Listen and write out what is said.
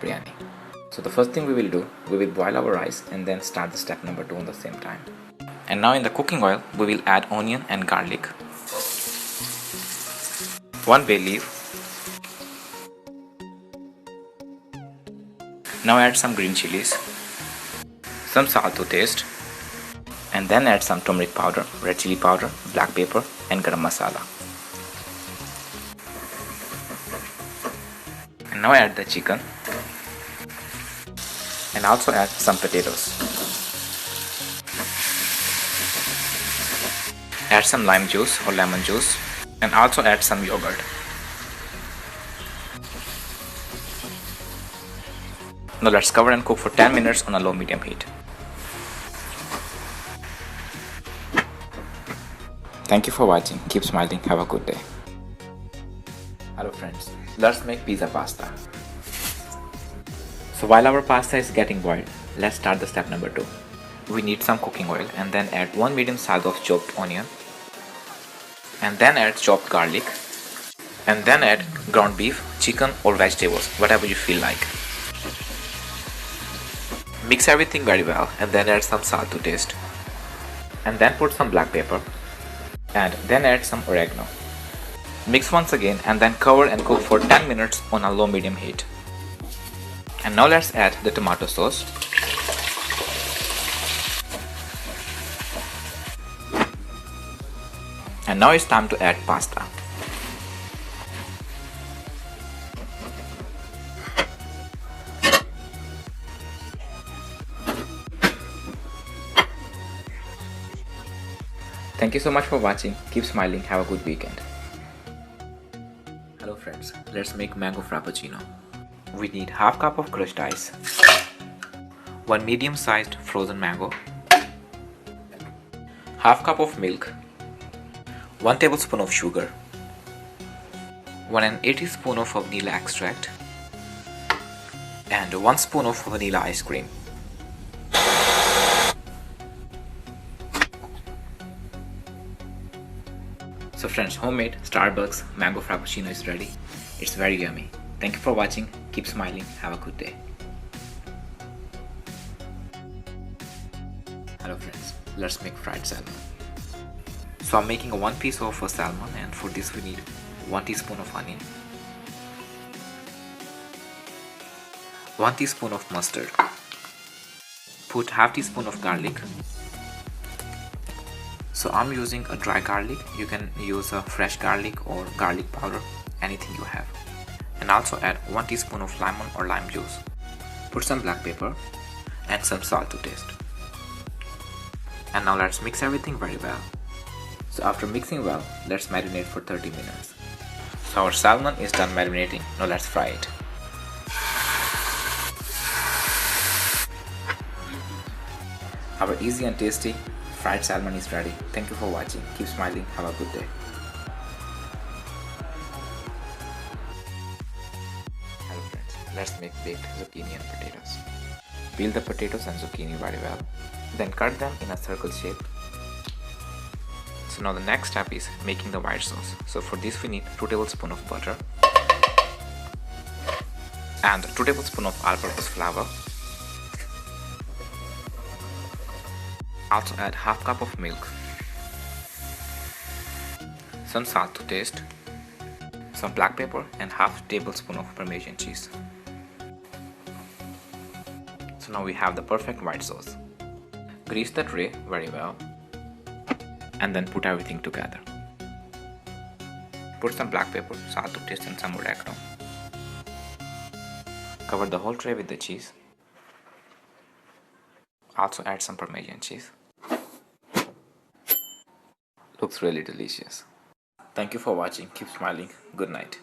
biryani. So the first thing we will do, we will boil our rice and then start the step number 2 on the same time. And now in the cooking oil, we will add onion and garlic, 1 bay leaf. Now add some green chilies, some salt to taste, and then add some turmeric powder, red chili powder, black pepper and garam masala. And now add the chicken and also add some potatoes. Add some lime juice or lemon juice and also add some yogurt. Now let's cover and cook for 10 minutes on a low medium heat. Thank you for watching. Keep smiling. Have a good day. Hello friends, let's make pizza pasta. So while our pasta is getting boiled, let's start the step number 2. We need some cooking oil and then add 1 medium size of chopped onion, and then add chopped garlic, and then add ground beef, chicken or vegetables, whatever you feel like. Mix everything very well and then add some salt to taste, and then put some black pepper and then add some oregano. Mix once again and then cover and cook for 10 minutes on a low medium heat. And now let's add the tomato sauce. And now it's time to add pasta. Thank you so much for watching. Keep smiling. Have a good weekend. Hello friends, let's make mango frappuccino. We need half cup of crushed ice, 1 medium sized frozen mango, half cup of milk, 1 tablespoon of sugar, 1 teaspoon of vanilla extract, and 1 spoon of vanilla ice cream. So friends, homemade Starbucks mango frappuccino is ready. It's very yummy. Thank you for watching. Keep smiling. Have a good day. Hello friends, let's make fried salmon. So I'm making a 1 piece of salmon, and for this we need 1 teaspoon of onion, 1 teaspoon of mustard, put half teaspoon of garlic. So I'm using a dry garlic. You can use a fresh garlic or garlic powder, anything you have. And also add 1 teaspoon of lemon or lime juice. Put some black pepper and some salt to taste. And now let's mix everything very well. So after mixing well, let's marinate for 30 minutes. So our salmon is done marinating. Now let's fry it. Our easy and tasty fried salmon is ready. Thank you for watching. Keep smiling. Have a good day. Hello friends, let's make baked zucchini and potatoes. Peel the potatoes and zucchini very well. Then cut them in a circle shape. So now the next step is making the white sauce. So for this we need 2 tablespoons of butter and 2 tablespoons of all-purpose flour. Also add half cup of milk, some salt to taste, some black pepper and half tablespoon of Parmesan cheese. So now we have the perfect white sauce. Grease the tray very well and then put everything together. Put some black pepper, salt to taste and some oregano. Cover the whole tray with the cheese. Also add some Parmesan cheese. Looks really delicious. Thank you for watching. Keep smiling. Good night.